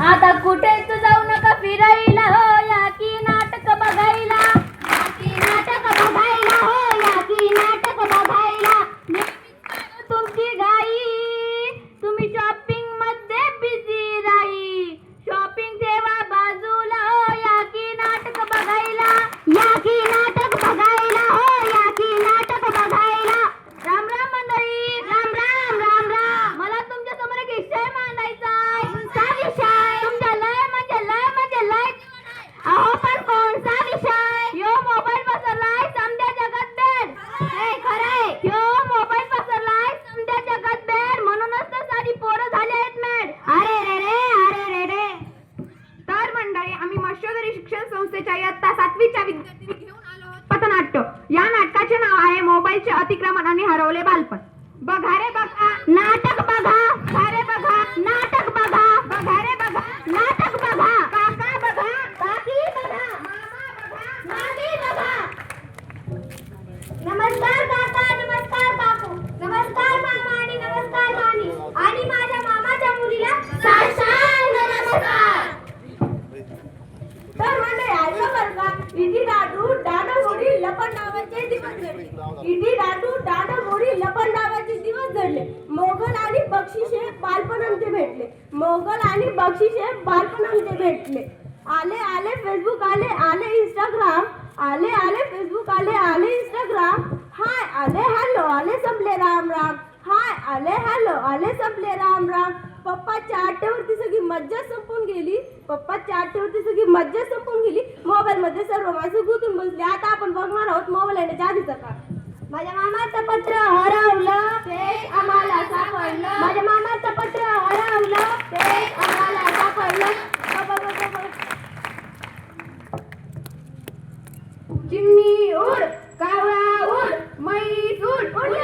आता कुठेच जाऊ नका फिरायला हो या की नाटक बघायला, या की नाटक बघायला हो या की नाटक बघायला. नेहमीच तुमची घाई, तुम्ही शॉपिंग मध्ये बिझी राही. शॉपिंग ठेवा बाजूला हो या की नाटक बघायला, या की नाटक बघायला हो या की नाटक बघायला. राम राम मंडळी, राम राम राम राम. मला तुमच्या समोर एक विषय मांडायचा आहे. कोणता विषय? तुमच्या लय म्हणजे लय अहो पण कोणता विषय? यो मोबाईल पसरलाय समद्या जगात बेड. हे खरंय, यो मोबाईल पसरलाय समद्या जगात बेड. म्हणूनच तर सारी पोरं झाली आहेत मेड. अरे रे रे, अरे रे रे. तर मंडळी, आम्ही मश्वरी शिक्षण संस्थेच्या इयत्ता 7वीच्या विद्यार्थ्यांनी घेऊन आलो आहोत पथनाट्य. या नाटकाचे नाव आहे मोबाईलचे अतिक्रमण आणि हरवले बालपण. बघा रे बघा नाटक बघा, अरे बघा नाटक बघा, बघा रे बघा नाटक बघा, काका बघा काकी बघा, मामा बघा. मामी बघा. नमस्कार काका, नमस्कार काकू, नमस्कार मामा आणि नमस्कार मामी आणि माझ्या मामाच्या मुलीला साष्टांग नमस्कार. तर मंडळी, ऐका बरं का, इडी डाडू डाडोगोडी लपन नावाचे दिवस घडले. इडी डाडू डाडोगोडी लपन नावाचे दिवस घडले. मोगल आणि बक्षिसे बालपण आमचे भेटले. मोगल आणि बक्षिसे बालपण आमचे भेटले. आले आले फेसबुक, आले आले इंस्टाग्राम, आले आले फेसबुक, आले आले इंस्टाग्राम. हाय आले हॅलो, आले संपले राम राम. हाय आले हॅलो, आले संपले राम राम. पप्पाच्या आट्यावरती सगळी मज्जा संपून गेली. पप्पाच्या आट्यावरती सगळी मज्जा संपून गेली. मोबाईल मध्ये सर्व माणसं गुंतून बसली. आता आपण बघणार आहोत मोबाईल येण्याच्या आधीचा काळ. माझ्या मामाचं पत्र हरवलं ते आम्हाला सापडलं. माझ्या मामाचं पत्र हरवलं ते आम्हाला सापडलं. चिमणी उड, कावळा उड, म्हैस उड. उडले.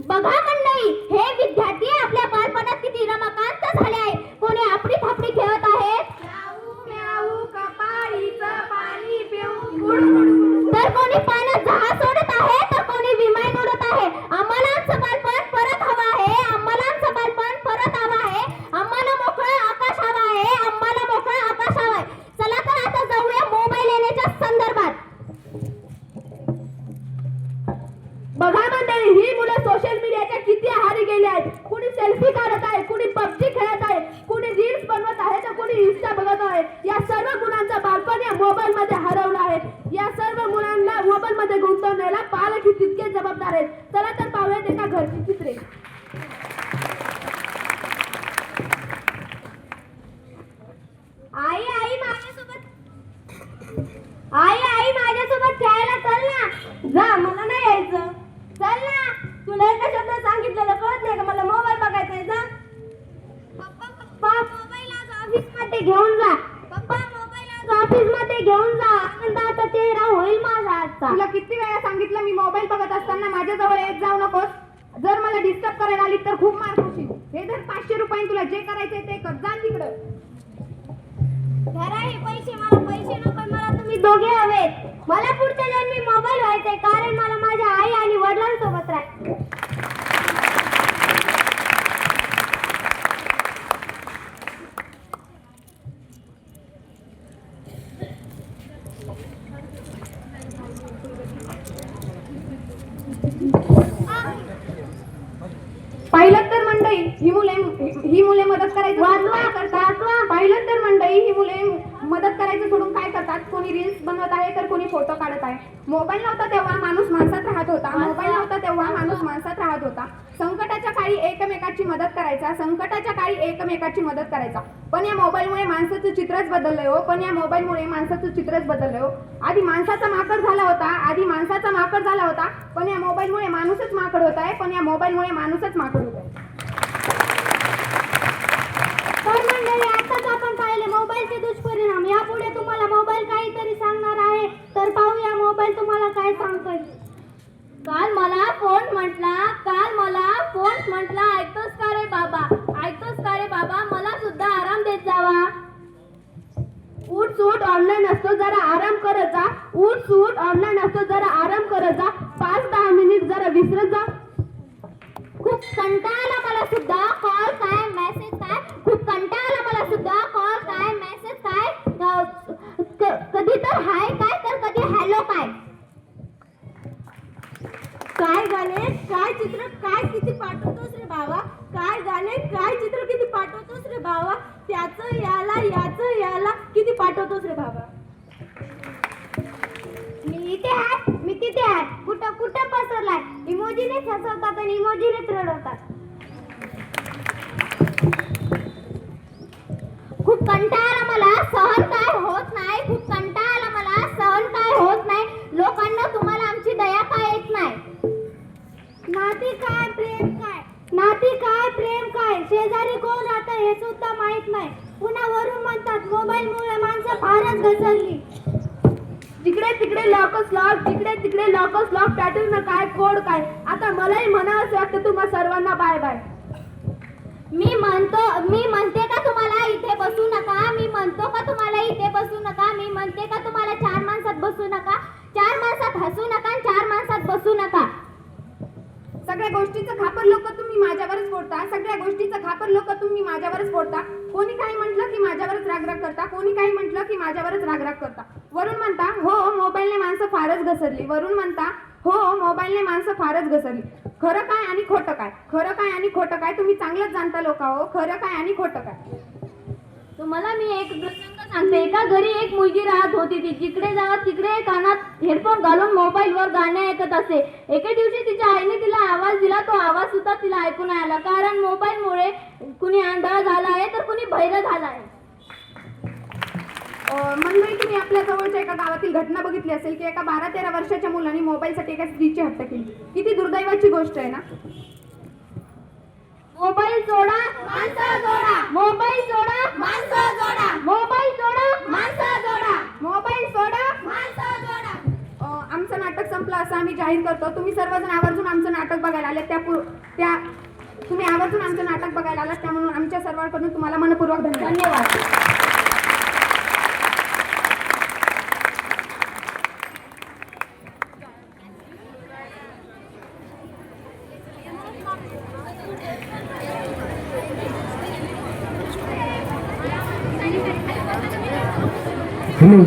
बघा मंडळी, हे विद्यार्थी आपल्या बालपणात किती रमकांत झाले आहे. कोणी आपली थापडी खेळत आहे, म्याऊ म्याऊ कपाळीचं पाणी पिऊ गुड. तर कोणी पाण्यात जहाज सोडत आहे, तर कोणी विमान उडत आहे. आम्हाला आमचं बालपण परत हवं आहे. आम्हाला आमचं बालपण परत हवं आहे. आम्हाला मोकळं आकाश हवं आहे. आम्हाला मोकळं आकाश हवं आहे. चला तर आता जाऊया मोबाईल येण्याच्या संदर्भात. बघा मंडळी, ही मुलं सोशल मीडियाच्या किती आहारी गेली आहेत. कुणी सेल्फी काढत आहे, कुणी पबजी खेळत आहे, कुणी रील्स बनवत आहे, तर कुणी इंस्टा बघत आहे. या सर्व मुलांचं बालपण या मोबाईल मध्ये हरवलं आहे. या सर्व मुलांना मोबाईल मध्ये गुंतवण्याला पालक ही तितके जबाबदार आहेत. चला तर पाहूयात एका घरची चित्रे. आई आई माझ्यासोबत, आई आई माझ्यासोबत खेळायला चल ना. जा, मला नाही यायचं. चल ना. तुला एका शब्दात सांगितलेलं कळत नाही का? मला मोबाईल बघायचा आहे. जा. पप्पा पप्पा मोबाईल आज ऑफिस मध्ये घेऊन जा. पप्पा मोबाईल आज ऑफिस मध्ये घेऊन जा. आनंदाचा चेहरा होईल माझा आजचा. तुला किती वेळा सांगितलं मी मोबाईल बघत असताना माझ्याजवळ येत जाऊ नकोस. जर मला डिस्टर्ब करायला आली तर खूप मार खाशील. हे जर 500 रुपये तुला जे करायचे ते कर. जा तिकडं. घरा हे पैसे, मला पैसे नको, मला तुम्ही दोघे हवेत. मला पुढच्या जन्मी मोबाईल व्हायचंय, कारण मला माझ्या आई आणि वडिलांसोबत राहायचं. पाहिलं तर मंडळी, ही मुले मदत करायचं पाहिलं तर मंडळी, ही मुले मदत करायचं सोडून काय करतात? कोणी रील्स बनवत आहे, तर कोणी फोटो काढत आहे. मोबाईल नव्हता तेव्हा माणूस माणसात राहत होता. मोबाईल नव्हता तेव्हा माणूस माणसात राहत होता. संकटाच्या काळी एकमेकाची मदत करायचा. संकटाच्या काळी एकमेकाची मदत करायचा. पण या मोबाईलमुळे माणसाचं चित्रच बदललंय हो. पण या मोबाईलमुळे माणसाचं चित्रच बदललंय हो. आधी माणसाचा माकड झाला होता. पण या मोबाईलमुळे माणूसच माकड होत आहे. पण या मोबाईलमुळे माणूसच माकड होत आहे. तर मंडळी, आताच आपण पाहिले मोबाईलचे दुष्परिणाम. यापुढे तुम्हाला मोबाईल काहीतरी सांगणार आहे, तर पाहूया मोबाईल तुम्हाला काय सांगतोय. काल मला फोन म्हटला, ऐकतोस का रे बाबा, मला सुद्धा आराम देत जावा. उठ सूट ऑनलाईन असतो, जरा आराम करत जा. 5-10 मिनिट जरा विसरत जा. खूप कंटाळा आला मला सुद्धा. कॉल काय, मेसेज खूप कंटाळा आला मला, सहन काय होत नाही. खूप कंटाळा आला मला, सहन काय होत नाही. लोकांना तुम्हाला आमची दया काय येत नाही. नाती काय प्रेम काय, नाती काय प्रेम काय, शेजारी कोण राहतं हे सुद्धा माहित नाही. पुन्हा वरून म्हणतात मोबाईलमुळे माणसं फारच घसरली. जिकडे तिकडे लॉकच लॉक, जिकडे तिकडे लॉकच लॉक, पॅटर्न काय कोड काय. आता मलाही म्हणावंच वाटतं तुम्हा सर्वांना बाय बाय. मी म्हणते का तुम्हाला इथे बसू नका. मी म्हणतो का तुम्हाला इथे बसू नका. मी म्हणते का तुम्हाला चार माणसात बसू नका, चार माणसात हसू नका, चार माणसात बसू नका. सगळ्या गोष्टीचं खापर लोक तुम्ही माझ्यावरच फोडता. सगळ्या गोष्टीचं खापर लोक तुम्ही माझ्यावरच फोडता. कोणी काही म्हटलं की माझ्यावरच रागराग करता. कोणी काही म्हटलं की माझ्यावरच रागराग करता. वरून म्हणता हो मोबाईलने माणसं फारच घसरली. वरून म्हणता हो मोबाईलने माणसं फारच घसरली. खरं काय आणि खोटं काय, खरं काय आणि खोटं काय तुम्ही चांगलंच जाणता लोका हो. खरं काय आणि खोटं काय. तुम्हाला मी एक प्रसंग सांगते. एका घरी एक मुलगी राहत होती. ती जिकडे जावं तिकडे कानात हेडफोन घालून मोबाईलवर गाणे ऐकत असे. एके दिवशी तिच्या आईने तिला आवाज दिला. तो आवाज सुद्धा तिला ऐकू नाही आला, कारण मोबाईलमुळे कुणी आंधळा झाला आहे तर कुणी बहिरं झाला आहे. मंडळी, तुम्ही आपल्या जवळच्या एका गावातील घटना बघितली असेल की एका 12-13 वर्षाच्या मुलाने मोबाईलसाठी एका स्त्रीची हत्या केली. किती दुर्दैवाची गोष्ट आहे ना. मोबाईल जोडा, माणसं जोडा. मोबाईल जोडा, माणसं जोडा. मोबाईल जोडा, माणसं जोडा. मोबाईल सोडा, माणसं जोडा. आमचं नाटक संपलं असं आम्ही जाहीर करतो. तुम्ही सर्वजण आवर्जून आमचं नाटक बघायला आले. तुम्ही आवर्जून आमचं नाटक बघायला आलात, त्यामुळे आमच्या सर्वांकडून तुम्हाला मनपूर्वक धन्यवाद. धन्यवाद. Hello.